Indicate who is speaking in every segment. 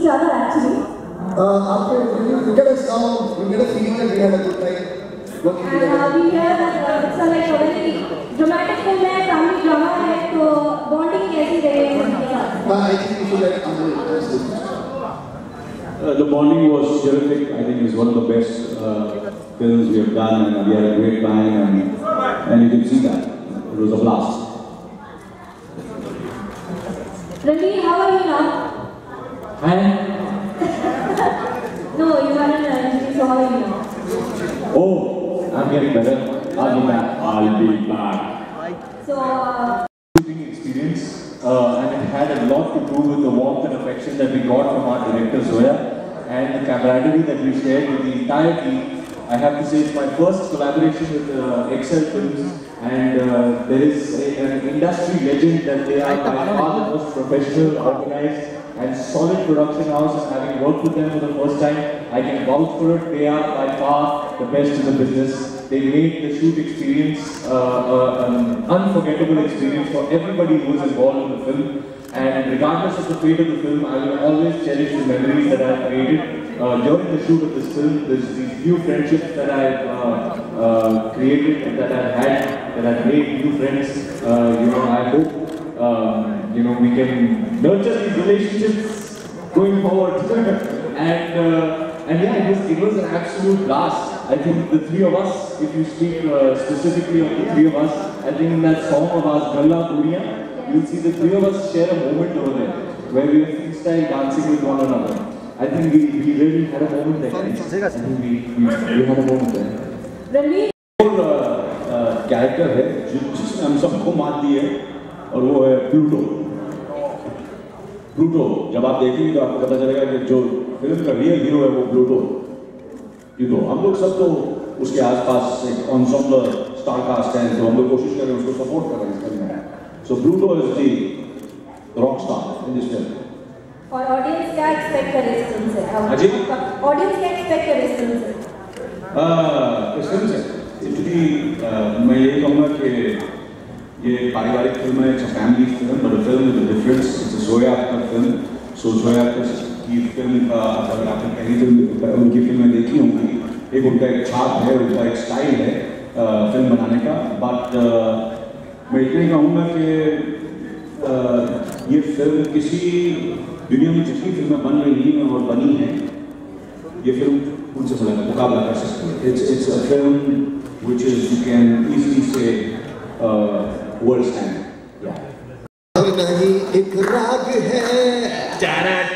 Speaker 1: each other actually.
Speaker 2: After you get a sound, you get a feeling that we had a good time working together.
Speaker 1: And we hear that it's a like a very dramatic film है, family drama है, तो bonding कैसी रही उनके साथ?
Speaker 2: I think we should let Amul.
Speaker 3: The bonding was terrific. I think it's one of the best films we have done, and we had a great time, and you can see that. It was a blast.
Speaker 1: Ranveer, how are you now?
Speaker 3: Hi.
Speaker 1: No, you are an engineer, so how are you now?
Speaker 3: Oh, I'm getting better. I'll be back. I'll be back.
Speaker 1: So,
Speaker 3: Experience, and it had a lot to do with the warmth and affection that we got from our director Zoya, and the camaraderie that we shared with the entire team. I have to say it's my first collaboration with Excel Films, and there is an industry legend that they are by far the most professional, organized and solid production house, and having worked with them for the first time, I can vouch for it. They are by far the best in the business. They made the shoot experience an unforgettable experience for everybody who was involved in the film. And regardless of the fate of the film, I will always cherish the memories that I have created during the shoot of this film. There's these new friendships that I've created and that I've had, that I've made new friends. I hope we can nurture these relationships going forward. and yeah, it was an absolute blast. I think the three of us, if you speak specifically of the three of us, I think in that song of ours, Galla Puriya, you'll see the three of us share a moment over there, where we were freestyle dancing with one another. I think we really had a moment there. I think we had a moment there.
Speaker 1: Ranveer?
Speaker 3: Character है जिसने हम सबको मात दी है, और वो है Pluto. Pluto जब आप देखेंगे तो आपको पता चलेगा कि जो फिल्म का रियल हीरो है वो प्लूटो. हम लोग सब तो उसके आसपास एक एंसेम्बल स्टार कास्ट है, तो हम लोग कोशिश कर रहे हैं उसको सपोर्ट कर रहे हैं इस फिल्म में. सो Pluto is the rock star in this film.
Speaker 1: और ऑडियंस क्या एक्सपेक्ट करे इस फिल्म से?
Speaker 3: हाजी,
Speaker 1: ऑडियंस क्या एक्सपेक्ट करे इस फिल्म से?
Speaker 3: इस फिल्म से एक्चुअली मैं ये कहूँगा कि ये पारिवारिक फिल्म है. It's a family film, but a film with a difference. It's a Zoya Akhtar film. So Zoya Akhtar की फिल्म का अगर आपने पहली फिल्म उनकी फिल्में देखी होंगी, एक उनका एक छाप है, उनका एक स्टाइल है फिल्म बनाने का. बट मैं इतना ही कहूँगा कि ये फिल्म किसी दुनिया में जितनी फिल्में बन रही हैं और बनी हैं, ये फिल्म उनसे बड़ा मुकाबला कर सकती है. It's a film which is, you can easily say, world standard. Yeah.
Speaker 2: नहीं एक राग है,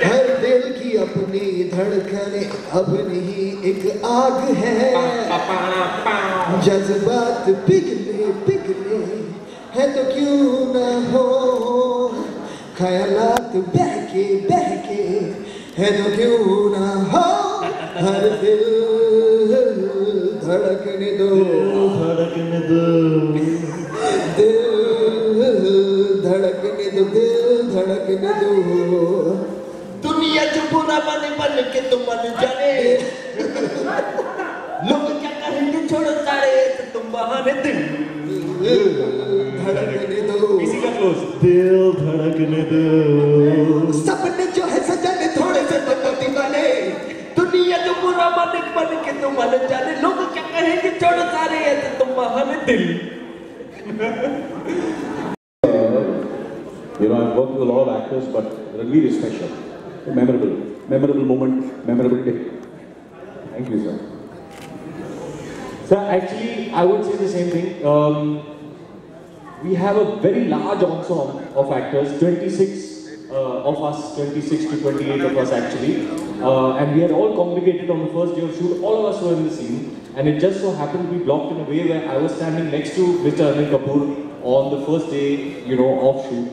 Speaker 2: हर दिल की अपनी धड़कने, अब नहीं एक आग है. जज्बात पिघले पिघले है तो क्यों ना हो, ख्यालात बहके बहके है तो क्यों ना हो. हर दिल धड़कने दो, धड़कने दो, दिल धड़कने दो, दिल धड़कने दो. दुनिया जो बुरा बने बन के तुम मन जाने, लोग क्या कहेंगे छोड़ो सारे, तो तुम बहाने दिल धड़कने दो.
Speaker 3: इसी का क्लोज.
Speaker 2: दिल धड़कने दो. सपने जो है सजाने थोड़े से तो दीवाने, दुनिया जो बुरा बन के तुम मन जाने, लोग क्या कहेंगे छोड़ो सारे, तो तुम बहाने दिल.
Speaker 3: I've worked with a lot of actors, but Ranveer is special. Memorable moment, memorable day. Thank you, sir.
Speaker 4: Sir, actually, I would say the same thing. We have a very large ensemble of actors, 26 of us, 26 to 28 of us actually. And we had all congregated on the first day of shoot. All of us were in the scene. And it just so happened to be blocked in a way where I was standing next to Mr. Anil Kapoor on the first day, of shoot.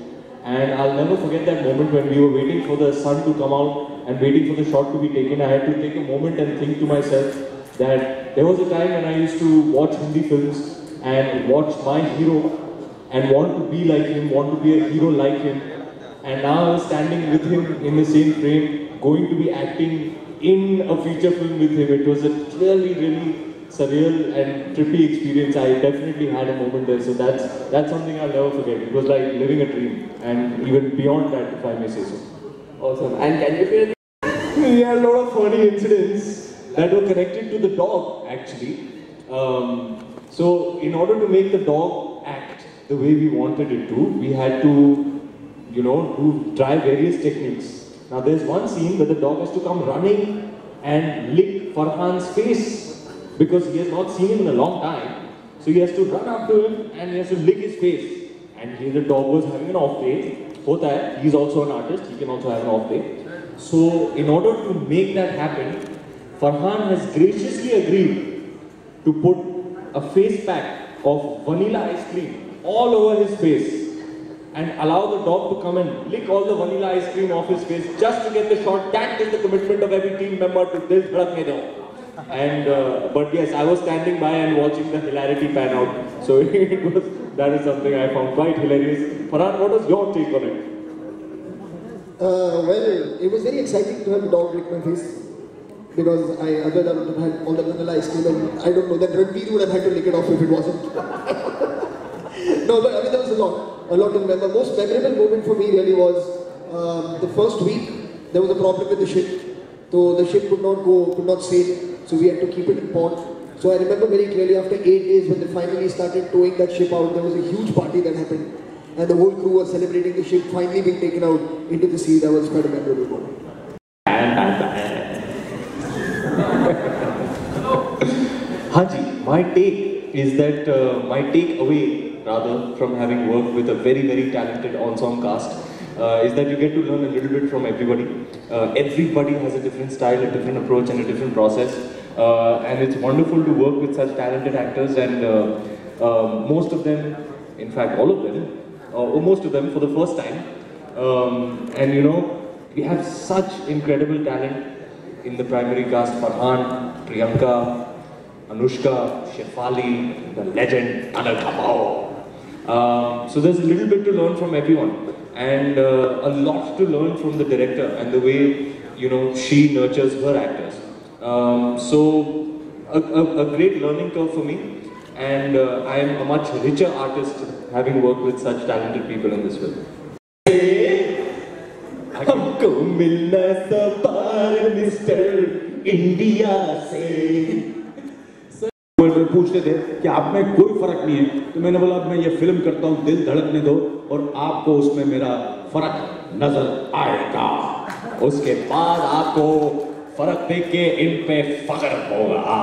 Speaker 4: And I'll never forget that moment when we were waiting for the sun to come out and waiting for the shot to be taken. I had to take a moment and think to myself that there was a time when I used to watch Hindi films and watch my hero and want to be like him, want to be a hero like him. And now I was standing with him in the same frame, going to be acting in a feature film with him. It was a really surreal and trippy experience. I definitely had a moment there, so that's something I'll never forget. It was like living a dream, and even beyond that, if I may say so.
Speaker 5: Awesome. And can you feel
Speaker 4: We had a lot of funny incidents that were connected to the dog, actually. So, in order to make the dog act the way we wanted it to, we had to, try various techniques. Now, there's one scene where the dog has to come running and lick Farhan's face because he has not seen him in a long time. So, he has to run up to him and he has to lick his face. And the dog was having an off day. Hota hai, he's also an artist, he can also have an off day. So, in order to make that happen, Farhan has graciously agreed to put a face pack of vanilla ice cream all over his face and allow the dog to come and lick all the vanilla ice cream off his face just to get the shot. That is the commitment of every team member to Dil Dhadakne Do. And but yes, I was standing by and watching the hilarity pan out. So that is something I found quite hilarious. Farhan, what was your take on it?
Speaker 5: Well, it was very exciting to have the dog lick my face because I would have had all the vanilla ice cream and I don't know that Ranveer would have had to lick it off if it wasn't. No, but I mean there was a lot to remember. Most memorable moment for me really was the first week. There was a problem with the ship, so the ship could not sail, so we had to keep it in port. So I remember very clearly after 8 days when they finally started towing that ship out, there was a huge party that happened. And the whole crew was celebrating the ship finally being taken out into the sea. That was quite a memorable moment.
Speaker 4: Haji, my take is that my take away rather from having worked with a very, very talented ensemble cast is that you get to learn a little bit from everybody. Everybody has a different style, a different approach and a different process. And it's wonderful to work with such talented actors and most of them, in fact all of them, or most of them for the first time. And we have such incredible talent in the primary cast. Farhan, Priyanka, Anushka, Shefali, the legend, Anil Kapoor. So there's a little bit to learn from everyone. And a lot to learn from the director and the way, she nurtures her actors. So a great learning curve for me. And I am a much richer artist having worked with such talented people in this film. हमको मिलना सवार mister India से
Speaker 6: पूछते थे कि आप में कोई फर्क नहीं है, तो मैंने बोला मैं ये फिल्म करता हूँ दिल धड़कने दो और आपको उसमें मेरा फर्क नजर आएगा।
Speaker 4: उसके बाद आपको फर्क देख के इन पे फख्र होगा।